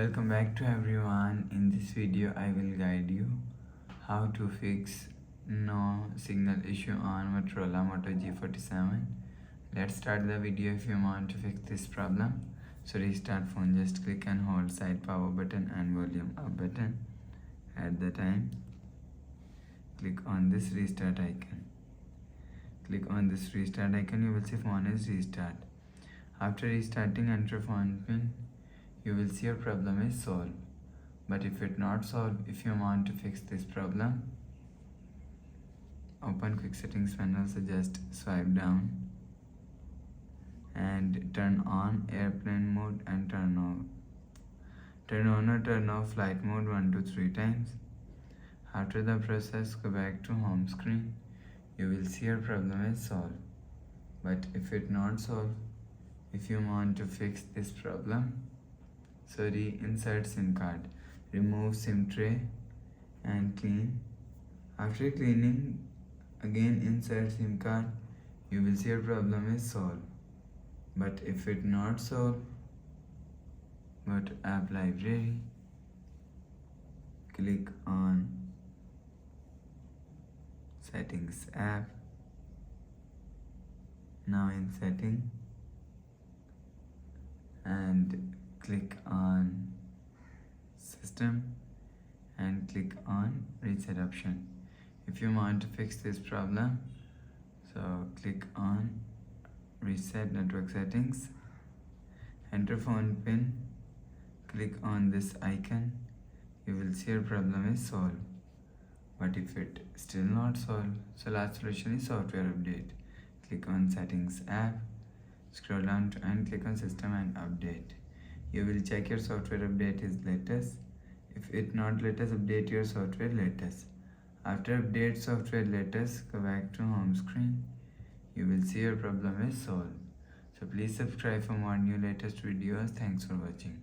Welcome back to everyone. In this video I will guide you how to fix no signal issue on Motorola Moto G37. Let's start the video. If you want to fix this problem, so restart phone, just click and hold side power button and volume up button. At the time, click on this restart icon. Click on this restart icon, you will see phone is restart. After restarting, enter phone pin. You will see your problem is solved. But if it not solved, if you want to fix this problem, open quick settings panel, so just swipe down and turn on airplane mode and turn on or turn off flight mode 1 to 3 times. After the process, go back to home screen. You will see your problem is solved. But if it not solved, if you want to fix this problem, so reinsert SIM card, remove SIM tray and clean. After cleaning, again insert SIM card, you will see your problem is solved. But if it not solved, go to app library, click on settings app. Now in setting and click on system and click on reset option. If you want to fix this problem, so click on reset network settings, enter phone pin, click on this icon. You will see your problem is solved. But if it still not solved, so last solution is software update. Click on settings app, scroll down to and click on system and update. You will check your software update is latest. If it not latest, update your software latest. After update software latest, go back to home screen. You will see your problem is solved. So please subscribe for more new latest videos. Thanks for watching.